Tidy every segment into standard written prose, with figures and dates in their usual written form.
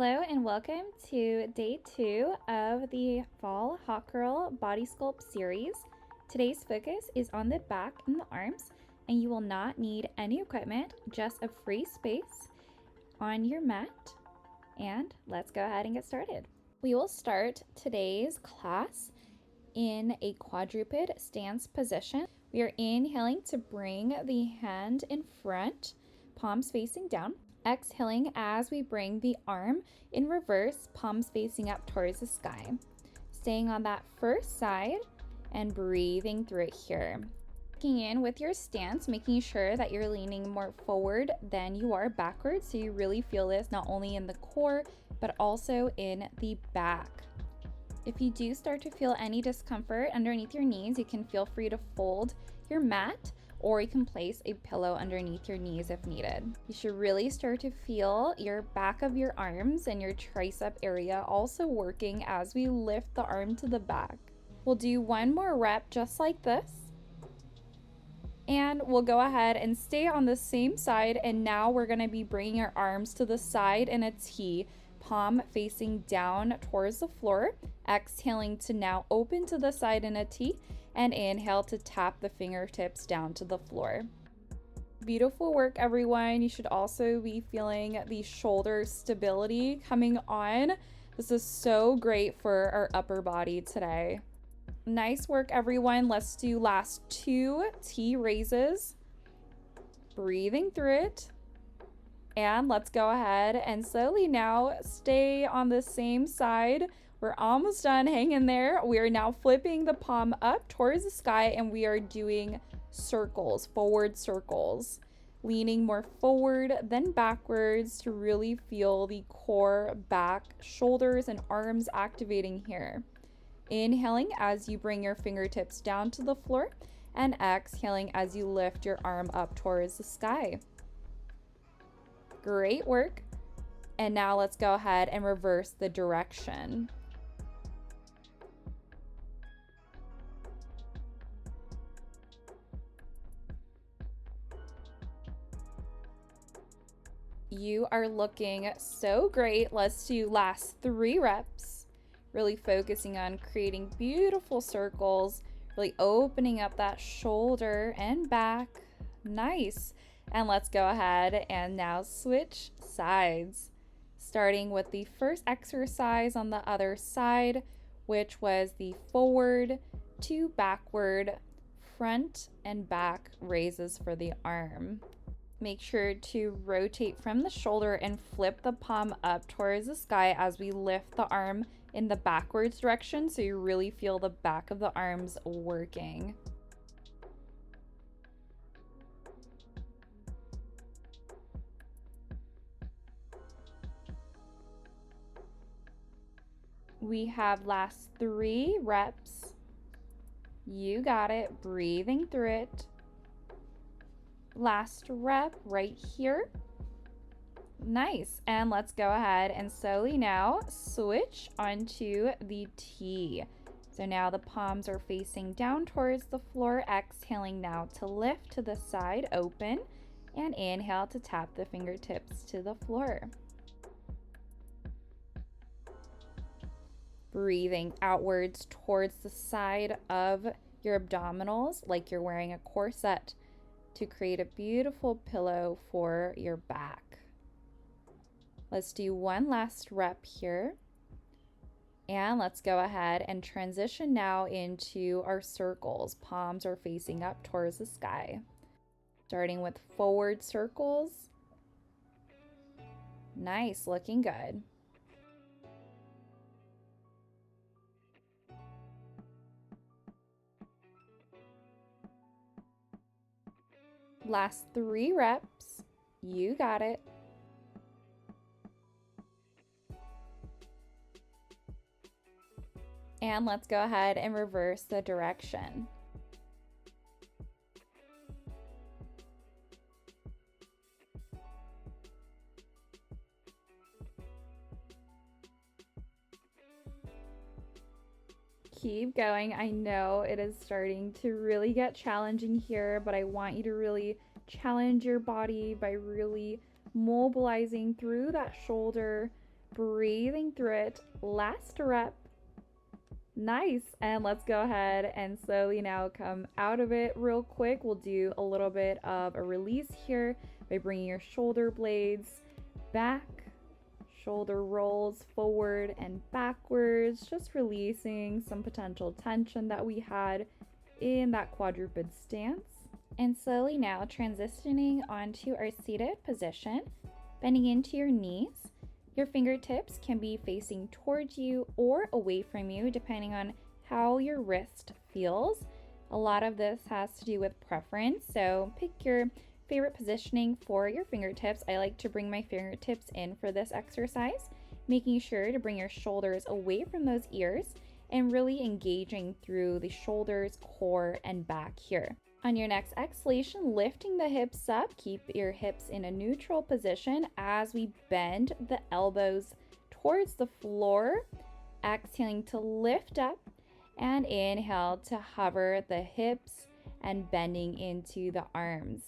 Hello and welcome to day 2 of the Fall Hot Girl Body Sculpt series. Today's focus is on the back and the arms, and you will not need any equipment, just a free space on your mat. And let's go ahead and get started. We will start today's class in a quadruped stance position. We are inhaling to bring the hand in front, palms facing down. Exhaling as we bring the arm in reverse, palms facing up towards the sky. Staying on that first side and breathing through it here. Checking in with your stance, making sure that you're leaning more forward than you are backwards, so you really feel this not only in the core but also in the back. If you do start to feel any discomfort underneath your knees, you can feel free to fold your mat, or you can place a pillow underneath your knees if needed. You should really start to feel your back of your arms and your tricep area also working as we lift the arm to the back. We'll do one more rep just like this. And we'll go ahead and stay on the same side, and now we're gonna be bringing our arms to the side in a T, palm facing down towards the floor. Exhaling to now open to the side in a T, and inhale to tap the fingertips down to the floor. Beautiful work, everyone. You should also be feeling the shoulder stability coming on. This is so great for our upper body today. Nice work, everyone. Let's do last 2 T raises. Breathing through it. And let's go ahead and slowly now stay on the same side. We're almost done. Hang in there. We are now flipping the palm up towards the sky, and we are doing circles, forward circles. Leaning more forward than backwards to really feel the core, back, shoulders, and arms activating here. Inhaling as you bring your fingertips down to the floor, and exhaling as you lift your arm up towards the sky. Great work. And now let's go ahead and reverse the direction. You are looking so great. Let's do last 3 reps. Really focusing on creating beautiful circles, really opening up that shoulder and back. Nice. And let's go ahead and now switch sides. Starting with the first exercise on the other side, which was the forward to backward, front and back raises for the arm. Make sure to rotate from the shoulder and flip the palm up towards the sky as we lift the arm in the backwards direction, so you really feel the back of the arms working. We have last 3 reps. You got it. Breathing through it. Last rep right here. Nice. And let's go ahead and slowly now switch onto the T. So now the palms are facing down towards the floor. Exhaling now to lift to the side, open, and inhale to tap the fingertips to the floor. Breathing outwards towards the side of your abdominals like you're wearing a corset to create a beautiful pillow for your back. Let's do one last rep here. And let's go ahead and transition now into our circles. Palms are facing up towards the sky. Starting with forward circles. Nice, looking good. Last 3 reps. You got it. And let's go ahead and reverse the direction. Keep going. I know it is starting to really get challenging here, but I want you to really challenge your body by really mobilizing through that shoulder, breathing through it. Last rep. Nice. And let's go ahead and slowly now come out of it real quick. We'll do a little bit of a release here by bringing your shoulder blades back, shoulder rolls forward and backwards, just releasing some potential tension that we had in that quadruped stance. And slowly now transitioning onto our seated position, bending into your knees. Your fingertips can be facing towards you or away from you, depending on how your wrist feels. A lot of this has to do with preference, so pick your favorite positioning for your fingertips. I like to bring my fingertips in for this exercise, making sure to bring your shoulders away from those ears and really engaging through the shoulders, core, and back here. On your next exhalation, lifting the hips up, keep your hips in a neutral position as we bend the elbows towards the floor. Exhaling to lift up and inhale to hover the hips and bending into the arms.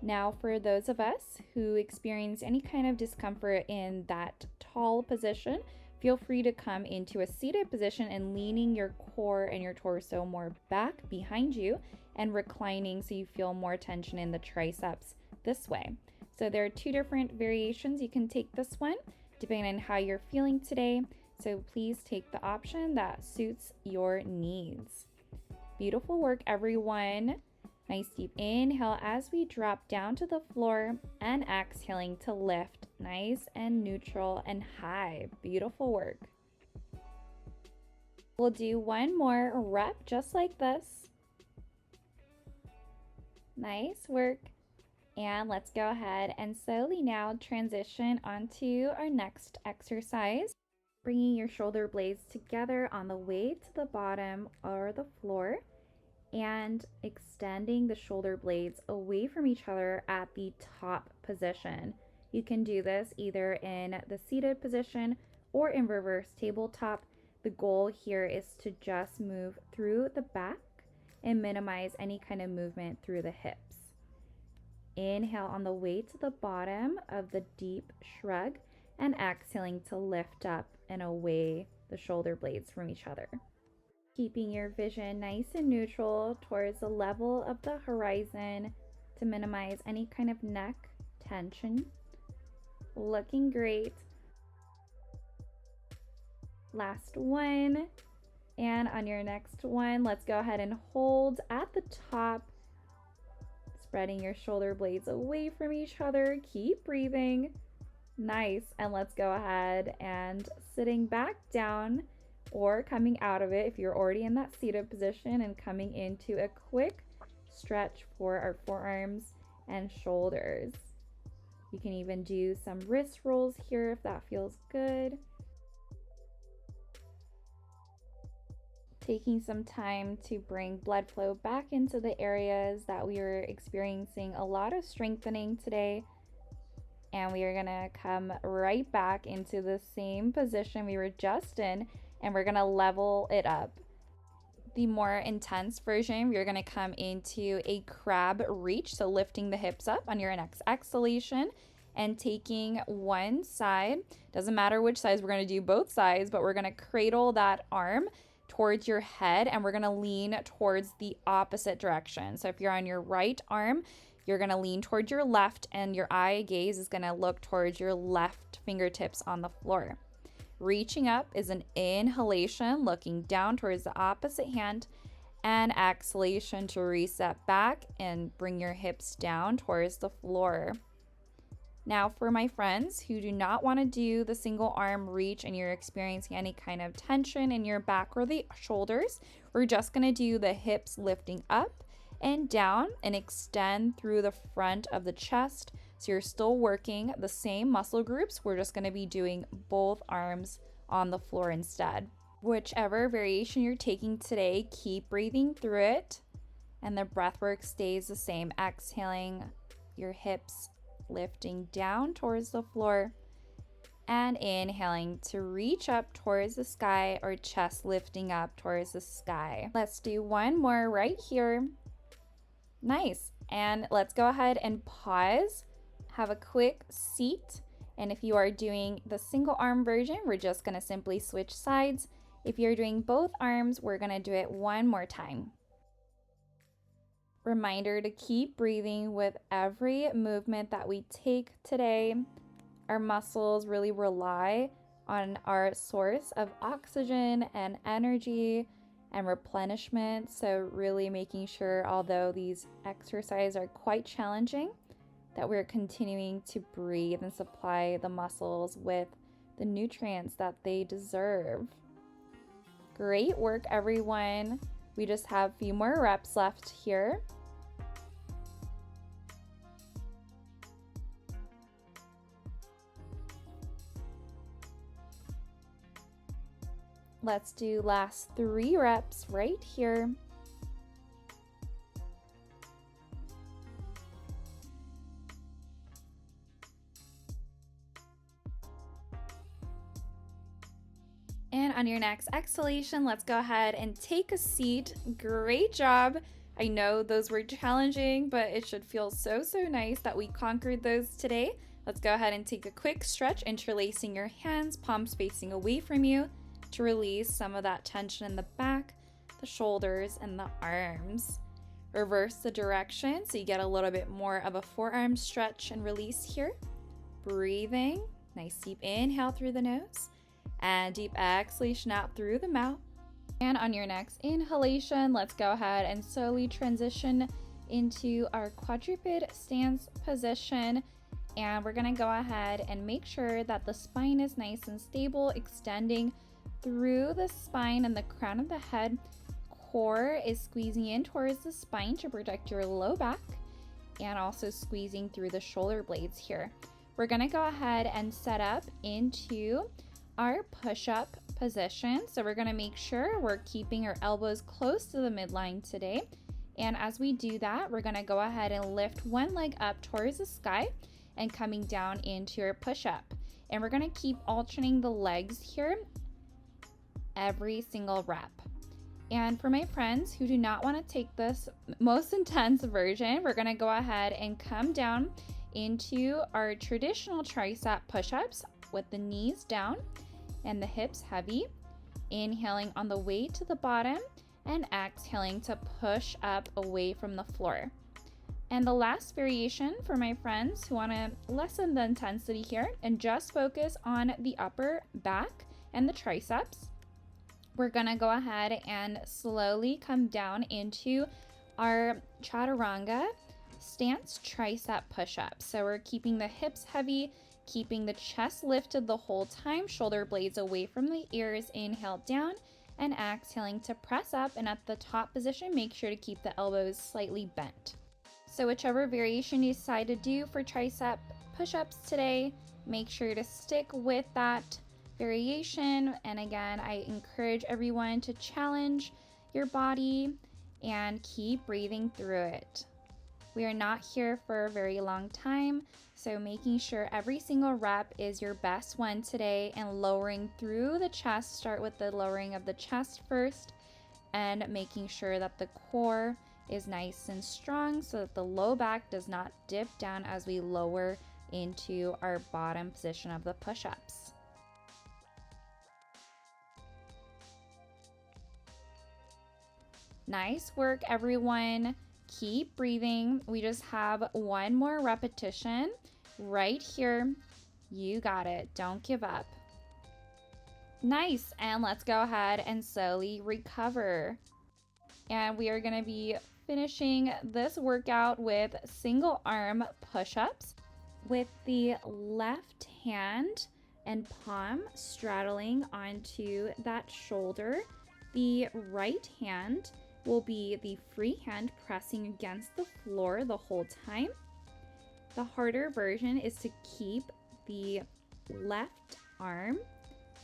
Now, for those of us who experience any kind of discomfort in that tall position, feel free to come into a seated position and leaning your core and your torso more back behind you and reclining so you feel more tension in the triceps this way. So there are two different variations. You can take this one depending on how you're feeling today. So please take the option that suits your needs. Beautiful work, everyone. Nice deep inhale as we drop down to the floor and exhaling to lift. Nice and neutral and high. Beautiful work. We'll do one more rep just like this. Nice work. And let's go ahead and slowly now transition onto our next exercise. Bringing your shoulder blades together on the way to the bottom or the floor and extending the shoulder blades away from each other at the top position. You can do this either in the seated position or in reverse tabletop. The goal here is to just move through the back and minimize any kind of movement through the hips. Inhale on the way to the bottom of the deep shrug and exhaling to lift up and away the shoulder blades from each other. Keeping your vision nice and neutral towards the level of the horizon to minimize any kind of neck tension. Looking great. Last one. And on your next one, let's go ahead and hold at the top, spreading your shoulder blades away from each other. Keep breathing. Nice. And let's go ahead and sitting back down or coming out of it if you're already in that seated position and coming into a quick stretch for our forearms and shoulders. You can even do some wrist rolls here if that feels good. Taking some time to bring blood flow back into the areas that we were experiencing a lot of strengthening today. And we are gonna come right back into the same position we were just in, and we're gonna level it up. The more intense version, we're gonna come into a crab reach, so lifting the hips up on your next exhalation and taking one side. Doesn't matter which size, we're gonna do both sides, but we're gonna cradle that arm towards your head and we're gonna lean towards the opposite direction. So if you're on your right arm, you're gonna lean towards your left and your eye gaze is gonna look towards your left fingertips on the floor. Reaching up is an inhalation, looking down towards the opposite hand, and exhalation to reset back and bring your hips down towards the floor. Now, for my friends who do not want to do the single arm reach and you're experiencing any kind of tension in your back or the shoulders, we're just going to do the hips lifting up and down and extend through the front of the chest. So you're still working the same muscle groups. We're just going to be doing both arms on the floor instead. Whichever variation you're taking today, keep breathing through it and the breath work stays the same. Exhaling, your hips lifting down towards the floor and inhaling to reach up towards the sky or chest lifting up towards the sky. Let's do one more right here. Nice. And let's go ahead and pause, have a quick seat, And if you are doing the single arm version, we're just gonna simply switch sides. If you're doing both arms, we're gonna do it one more time. Reminder to keep breathing with every movement that we take today. Our muscles really rely on our source of oxygen and energy and replenishment. So really making sure, although these exercises are quite challenging, that we're continuing to breathe and supply the muscles with the nutrients that they deserve. Great work, everyone. We just have a few more reps left here. Let's do last 3 reps right here. And on your next exhalation, let's go ahead and take a seat. Great job. I know those were challenging, but it should feel so nice that we conquered those today. Let's go ahead and take a quick stretch, interlacing your hands, palms facing away from you, to release some of that tension in the back, the shoulders, and the arms. Reverse the direction so you get a little bit more of a forearm stretch and release here. Breathing, nice deep inhale through the nose and deep exhalation out through the mouth. And on your next inhalation, let's go ahead and slowly transition into our quadruped stance position. And we're gonna go ahead and make sure that the spine is nice and stable, extending through the spine and the crown of the head. Core is squeezing in towards the spine to protect your low back, and also squeezing through the shoulder blades here. We're gonna go ahead and set up into our push-up position. So we're gonna make sure we're keeping our elbows close to the midline today. And as we do that, we're gonna go ahead and lift one leg up towards the sky and coming down into your push-up. And we're gonna keep alternating the legs here every single rep. And for my friends who do not want to take this most intense version, we're going to go ahead and come down into our traditional tricep push-ups with the knees down and the hips heavy, inhaling on the way to the bottom and exhaling to push up away from the floor. And the last variation for my friends who want to lessen the intensity here and just focus on the upper back and the triceps, we're gonna go ahead and slowly come down into our chaturanga stance tricep push-up. So we're keeping the hips heavy, keeping the chest lifted the whole time, shoulder blades away from the ears, inhale down and exhaling to press up. And at the top position, make sure to keep the elbows slightly bent. So whichever variation you decide to do for tricep push-ups today, make sure to stick with that variation. And again, I encourage everyone to challenge your body and keep breathing through it. We are not here for a very long time, so making sure every single rep is your best one today and lowering through the chest. Start with the lowering of the chest first and making sure that the core is nice and strong so that the low back does not dip down as we lower into our bottom position of the push-ups. Nice work, everyone. Keep breathing. We just have one more repetition right here. You got it. Don't give up. Nice. And let's go ahead and slowly recover. And we are going to be finishing this workout with single arm push-ups with the left hand and palm straddling onto that shoulder. The right hand will be the free hand pressing against the floor the whole time. The harder version is to keep the left arm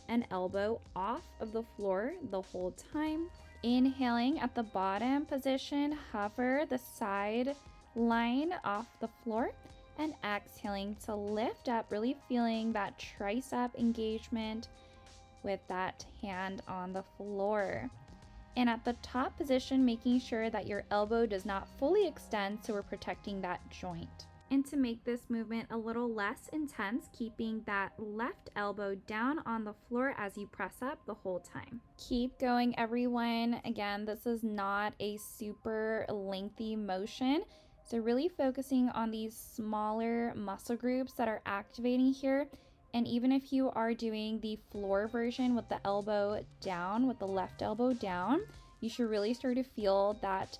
and elbow off of the floor the whole time. Inhaling at the bottom position, hover the side line off the floor and exhaling to lift up, really feeling that tricep engagement with that hand on the floor. And at the top position, making sure that your elbow does not fully extend, so we're protecting that joint. And to make this movement a little less intense, keeping that left elbow down on the floor as you press up the whole time. Keep going, everyone. Again, this is not a super lengthy motion. So really focusing on these smaller muscle groups that are activating here. And even if you are doing the floor version with the elbow down, with the left elbow down, you should really start to feel that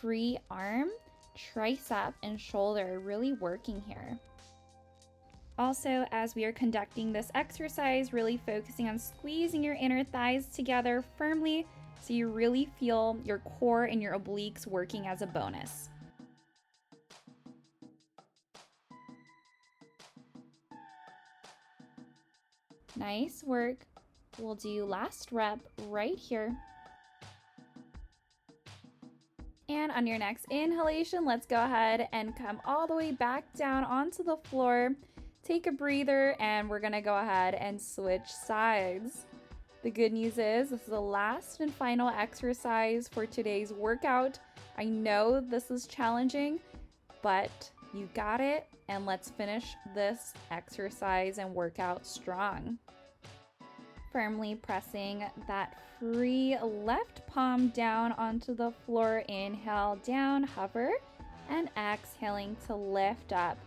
free arm, tricep, and shoulder really working here. Also, as we are conducting this exercise, really focusing on squeezing your inner thighs together firmly so you really feel your core and your obliques working as a bonus. Nice work. We'll do last rep right here. And on your next inhalation, let's go ahead and come all the way back down onto the floor. Take a breather, and we're gonna go ahead and switch sides. The good news is this is the last and final exercise for today's workout. I know this is challenging, but you got it, and let's finish this exercise and workout strong. Firmly pressing that free left palm down onto the floor. Inhale down, hover, and exhaling to lift up.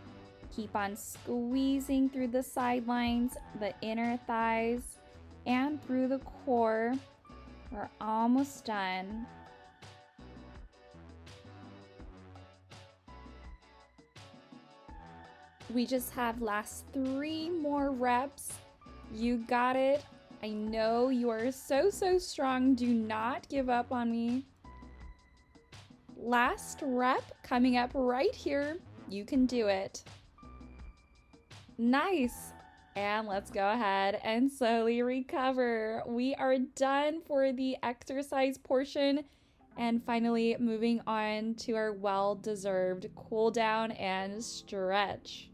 Keep on squeezing through the sidelines, the inner thighs, and through the core. We're almost done. We just have last 3 more reps. You got it. I know you are so strong. Do not give up on me. Last rep coming up right here. You can do it. Nice. And let's go ahead and slowly recover. We are done for the exercise portion and finally moving on to our well-deserved cool down and stretch.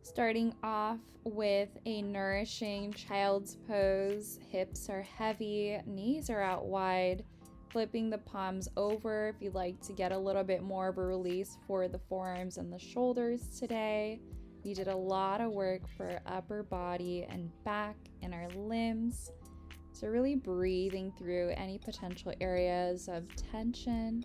Starting off with a nourishing child's pose. Hips are heavy, knees are out wide. Flipping the palms over if you'd like to get a little bit more of a release for the forearms and the shoulders today. We did a lot of work for upper body and back and our limbs. So really breathing through any potential areas of tension.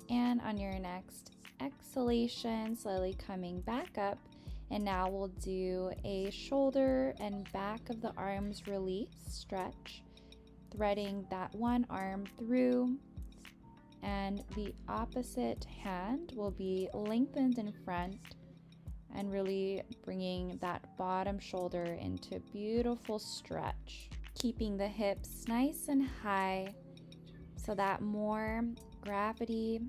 And on your next exhalation, slowly coming back up. And now we'll do a shoulder and back of the arms release stretch, threading that one arm through, and the opposite hand will be lengthened in front and really bringing that bottom shoulder into beautiful stretch, keeping the hips nice and high so that more gravity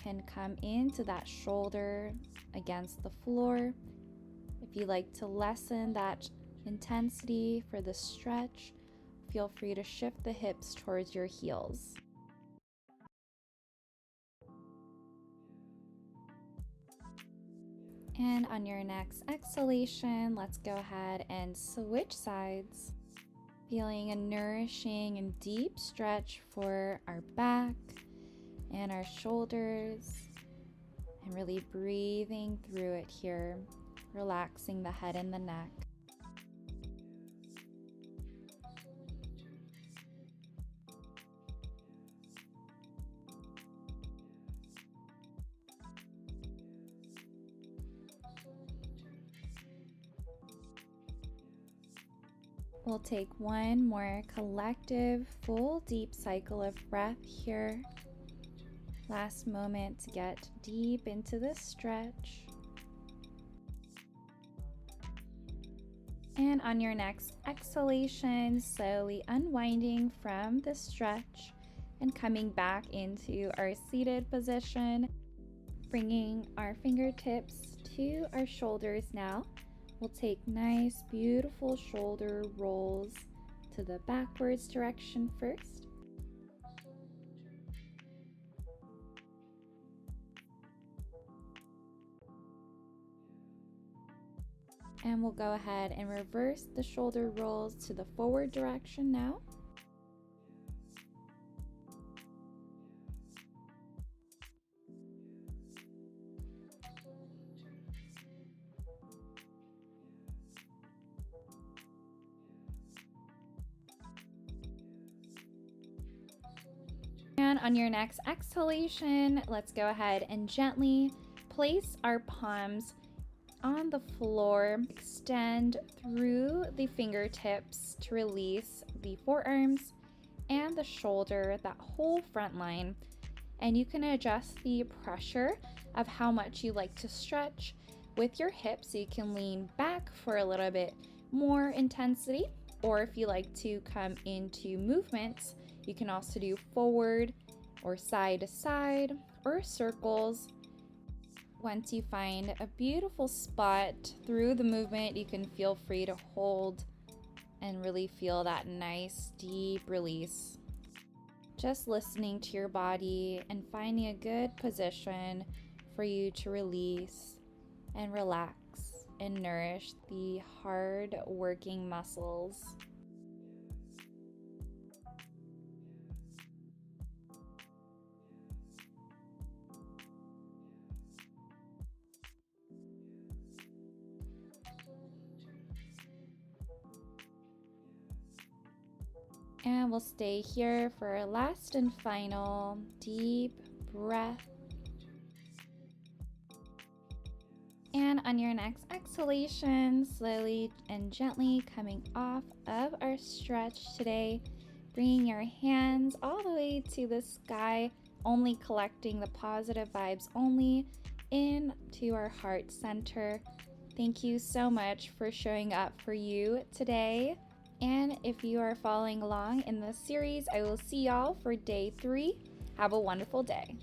can come into that shoulder against the floor. If you like to lessen that intensity for the stretch, feel free to shift the hips towards your heels. And on your next exhalation, let's go ahead and switch sides. Feeling a nourishing and deep stretch for our back and our shoulders, and really breathing through it here, relaxing the head and the neck. We'll take one more collective, full, deep cycle of breath here. Last moment to get deep into this stretch. And on your next exhalation, slowly unwinding from the stretch and coming back into our seated position, bringing our fingertips to our shoulders now. We'll take nice, beautiful shoulder rolls to the backwards direction first. And we'll go ahead and reverse the shoulder rolls to the forward direction now. And on your next exhalation, let's go ahead and gently place our palms on the floor. Extend through the fingertips to release the forearms and the shoulder, that whole front line. And you can adjust the pressure of how much you like to stretch with your hips, so you can lean back for a little bit more intensity, or if you like to come into movements, you can also do forward or side to side or circles. Once you find a beautiful spot through the movement, you can feel free to hold and really feel that nice deep release. Just listening to your body and finding a good position for you to release and relax and nourish the hard working muscles. And we'll stay here for our last and final deep breath. And on your next exhalation, slowly and gently coming off of our stretch today, bringing your hands all the way to the sky, only collecting the positive vibes only into our heart center. Thank you so much for showing up for you today. And if you are following along in this series, I will see y'all for day 3. Have a wonderful day.